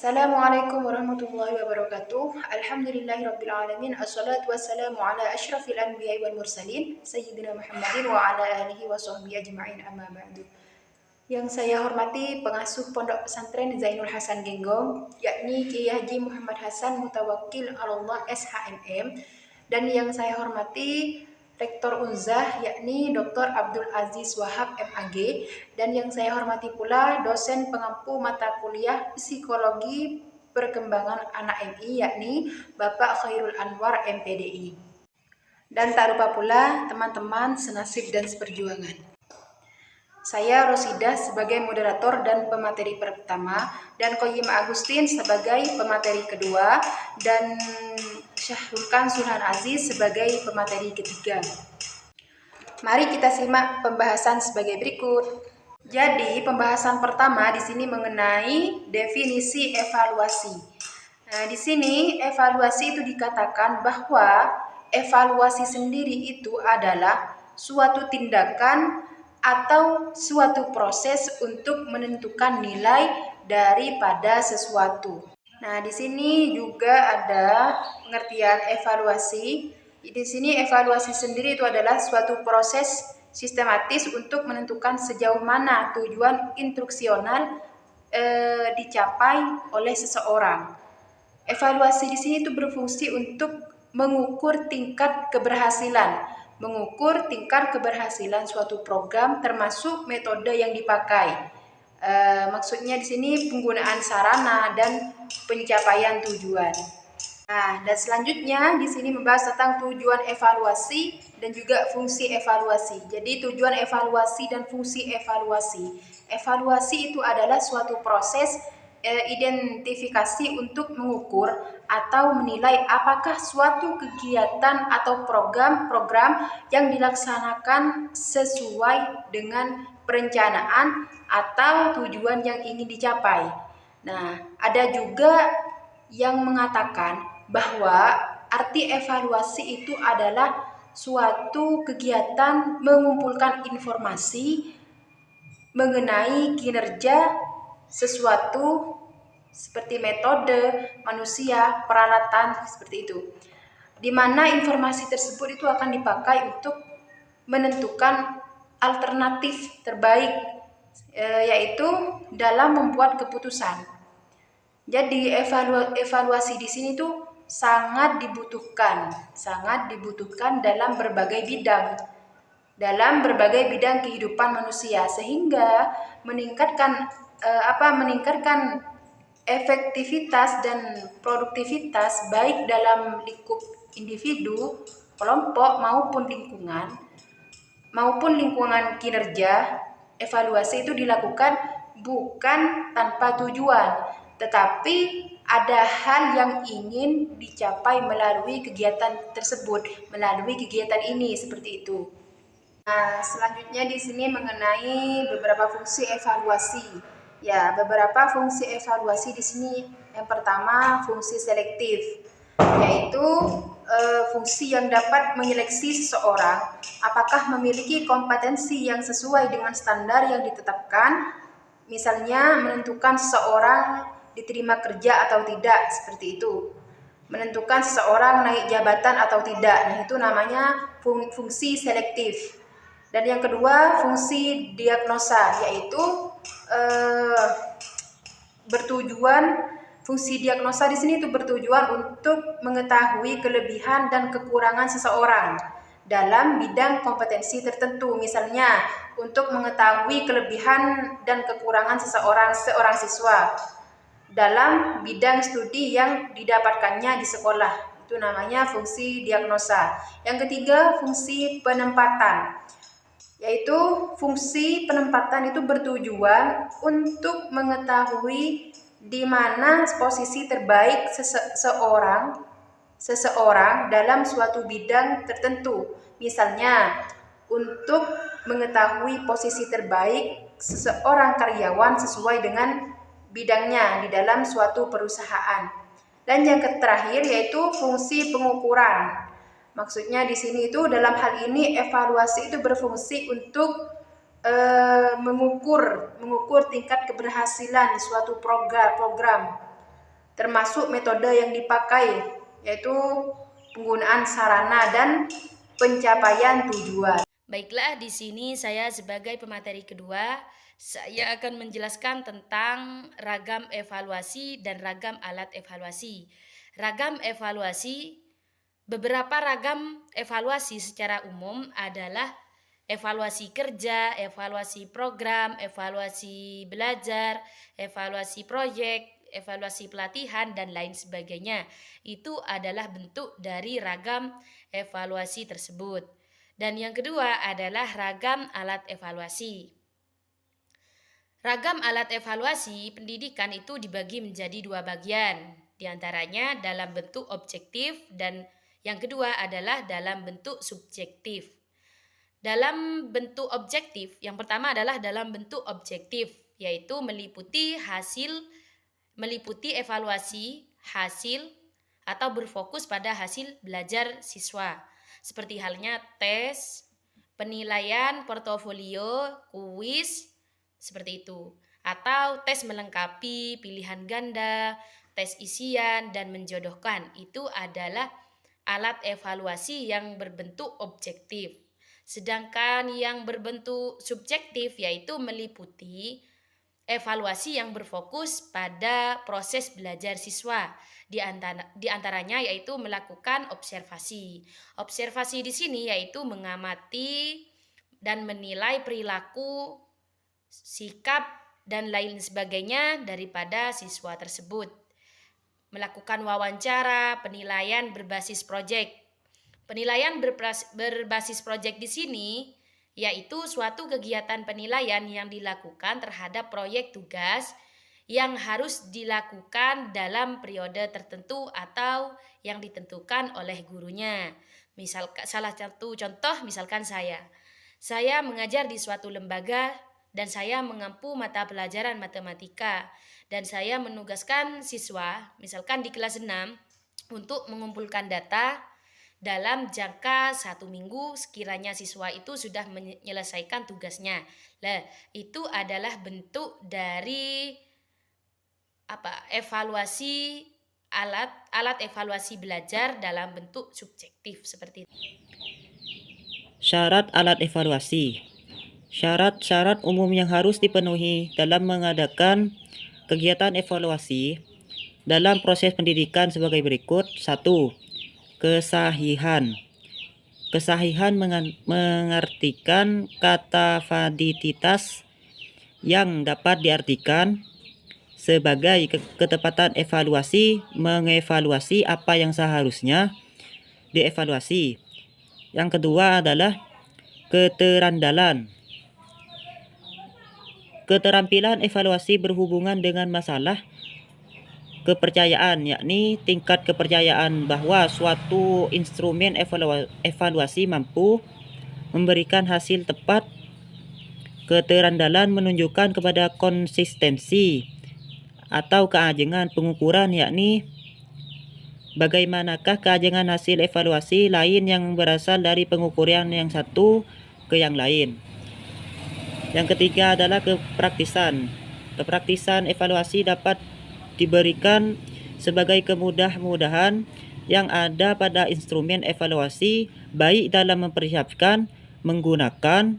Assalamualaikum warahmatullahi wabarakatuh. Alhamdulillahirabbil alamin. Assalatu wassalamu ala asyrafil anbiya'i wal mursalin sayyidina Muhammadin wa ala alihi wa sahbihi ajma'in, amma ba'du. Yang saya hormati pengasuh Pondok Pesantren Zainul Hasan Genggong, yakni Kiai Haji Muhammad Hasan Mutawakkil Allah SHMM, dan yang saya hormati Rektor Unzah, yakni Dr. Abdul Aziz Wahab MAG, dan yang saya hormati pula dosen pengampu mata kuliah Psikologi Perkembangan Anak MI, yakni Bapak Khairul Anwar MPDI. Dan tak lupa pula teman-teman senasib dan seperjuangan. Saya Rosidah sebagai moderator dan pemateri pertama, dan Qoyimah Agustin sebagai pemateri kedua, dan Syahrulkan Surhan Aziz sebagai pemateri ketiga. Mari kita simak pembahasan sebagai berikut. Jadi, pembahasan pertama di sini mengenai definisi evaluasi. Nah, di sini evaluasi itu dikatakan bahwa evaluasi sendiri itu adalah suatu tindakan atau suatu proses untuk menentukan nilai daripada sesuatu. Nah, di sini juga ada pengertian evaluasi. Di sini evaluasi sendiri itu adalah suatu proses sistematis untuk menentukan sejauh mana tujuan instruksional dicapai oleh seseorang. Evaluasi di sini itu berfungsi untuk mengukur tingkat keberhasilan suatu program termasuk metode yang dipakai. Maksudnya di sini penggunaan sarana dan pencapaian tujuan. Nah, dan selanjutnya di sini membahas tentang tujuan evaluasi dan juga fungsi evaluasi. Jadi tujuan evaluasi dan fungsi evaluasi. Evaluasi itu adalah suatu proses identifikasi untuk mengukur atau menilai apakah suatu kegiatan atau program yang dilaksanakan sesuai dengan perencanaan atau tujuan yang ingin dicapai. Nah, ada juga yang mengatakan bahwa arti evaluasi itu adalah suatu kegiatan mengumpulkan informasi mengenai kinerja sesuatu seperti metode, manusia, peralatan, seperti itu. Di mana informasi tersebut itu akan dipakai untuk menentukan alternatif terbaik, yaitu dalam membuat keputusan. Jadi evaluasi di sini tuh sangat dibutuhkan dalam berbagai bidang kehidupan manusia, sehingga meningkatkan efektivitas dan produktivitas baik dalam lingkup individu, kelompok maupun lingkungan kinerja. Evaluasi itu dilakukan bukan tanpa tujuan, tetapi ada hal yang ingin dicapai melalui kegiatan tersebut, melalui kegiatan ini, seperti itu. Nah, selanjutnya di sini mengenai beberapa fungsi evaluasi. Ya, beberapa fungsi evaluasi di sini. Yang pertama, fungsi selektif, yaitu fungsi yang dapat menyeleksi seseorang apakah memiliki kompetensi yang sesuai dengan standar yang ditetapkan. Misalnya, menentukan seseorang diterima kerja atau tidak, seperti itu. Menentukan seseorang naik jabatan atau tidak. Nah, itu namanya fungsi selektif. Dan yang kedua, fungsi diagnosa, yaitu fungsi diagnosa di sini itu bertujuan untuk mengetahui kelebihan dan kekurangan seseorang dalam bidang kompetensi tertentu. Misalnya, untuk mengetahui kelebihan dan kekurangan seorang siswa dalam bidang studi yang didapatkannya di sekolah. Itu namanya fungsi diagnosa. Yang ketiga, fungsi penempatan, yaitu fungsi penempatan itu bertujuan untuk mengetahui di mana posisi terbaik seseorang dalam suatu bidang tertentu. Misalnya, untuk mengetahui posisi terbaik seseorang karyawan sesuai dengan bidangnya di dalam suatu perusahaan. Dan yang terakhir yaitu fungsi pengukuran. Maksudnya di sini itu dalam hal ini evaluasi itu berfungsi untuk mengukur tingkat keberhasilan suatu program termasuk metode yang dipakai, yaitu penggunaan sarana dan pencapaian tujuan. Baiklah, di sini saya sebagai pemateri kedua, saya akan menjelaskan tentang ragam evaluasi dan ragam alat evaluasi. Ragam evaluasi, beberapa ragam evaluasi secara umum adalah evaluasi kerja, evaluasi program, evaluasi belajar, evaluasi proyek, evaluasi pelatihan, dan lain sebagainya. Itu adalah bentuk dari ragam evaluasi tersebut. Dan yang kedua adalah ragam alat evaluasi. Ragam alat evaluasi pendidikan itu dibagi menjadi dua bagian, diantaranya dalam bentuk objektif dan yang kedua adalah dalam bentuk subjektif. Dalam bentuk objektif, yang pertama adalah dalam bentuk objektif, yaitu meliputi evaluasi hasil atau berfokus pada hasil belajar siswa. Seperti halnya tes, penilaian portofolio, kuis, seperti itu. Atau tes melengkapi, pilihan ganda, tes isian, dan menjodohkan. Itu adalah alat evaluasi yang berbentuk objektif. Sedangkan yang berbentuk subjektif yaitu meliputi evaluasi yang berfokus pada proses belajar siswa. Di antaranya yaitu melakukan observasi. Observasi di sini yaitu mengamati dan menilai perilaku, sikap, dan lain sebagainya daripada siswa tersebut. Melakukan wawancara, penilaian berbasis proyek. Penilaian berbasis proyek di sini yaitu suatu kegiatan penilaian yang dilakukan terhadap proyek tugas yang harus dilakukan dalam periode tertentu atau yang ditentukan oleh gurunya. Misal salah satu contoh misalkan saya mengajar di suatu lembaga dan saya mengampu mata pelajaran matematika dan saya menugaskan siswa misalkan di kelas 6 untuk mengumpulkan data dalam jangka 1 minggu sekiranya siswa itu sudah menyelesaikan tugasnya. Nah, itu adalah bentuk dari evaluasi alat evaluasi belajar dalam bentuk subjektif seperti itu. Syarat alat evaluasi. Syarat-syarat umum yang harus dipenuhi dalam mengadakan kegiatan evaluasi dalam proses pendidikan sebagai berikut. 1. Kesahihan. Kesahihan mengartikan kata validitas yang dapat diartikan sebagai ketepatan evaluasi mengevaluasi apa yang seharusnya dievaluasi. Yang kedua adalah keterandalan. Keterampilan evaluasi berhubungan dengan masalah kepercayaan, yakni tingkat kepercayaan bahwa suatu instrumen evaluasi mampu memberikan hasil tepat. Keterandalan menunjukkan kepada konsistensi atau keajengan pengukuran, yakni bagaimanakah keajengan hasil evaluasi lain yang berasal dari pengukuran yang satu ke yang lain. Yang ketiga adalah kepraktisan. Kepraktisan evaluasi dapat diberikan sebagai kemudahan yang ada pada instrumen evaluasi, baik dalam mempersiapkan, menggunakan,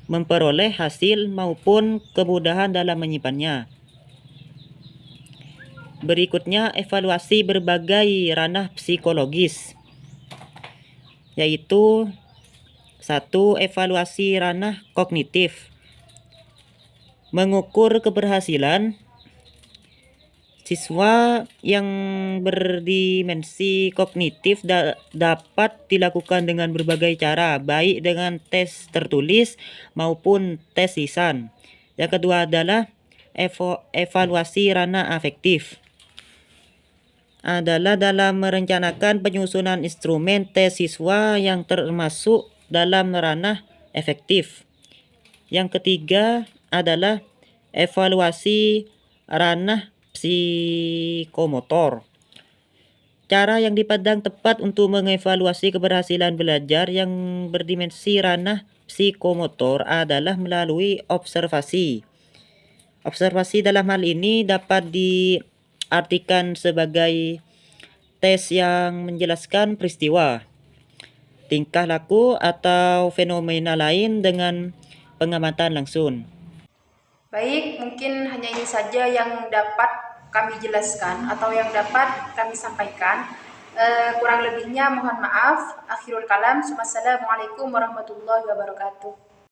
memperoleh hasil maupun kemudahan dalam menyimpannya. Berikutnya evaluasi berbagai ranah psikologis, yaitu 1. Evaluasi ranah kognitif, mengukur keberhasilan siswa yang berdimensi kognitif dapat dilakukan dengan berbagai cara, baik dengan tes tertulis maupun tes lisan. Yang kedua adalah evaluasi ranah afektif, adalah dalam merencanakan penyusunan instrumen tes siswa yang termasuk dalam ranah efektif. Yang ketiga adalah evaluasi ranah psikomotor. Cara yang dipandang tepat untuk mengevaluasi keberhasilan belajar yang berdimensi ranah psikomotor adalah melalui observasi. Observasi dalam hal ini dapat artikan sebagai tes yang menjelaskan peristiwa, tingkah laku, atau fenomena lain dengan pengamatan langsung. Baik, mungkin hanya ini saja yang dapat kami jelaskan atau yang dapat kami sampaikan. Kurang lebihnya mohon maaf. Akhirul kalam. Wassalamualaikum warahmatullahi wabarakatuh.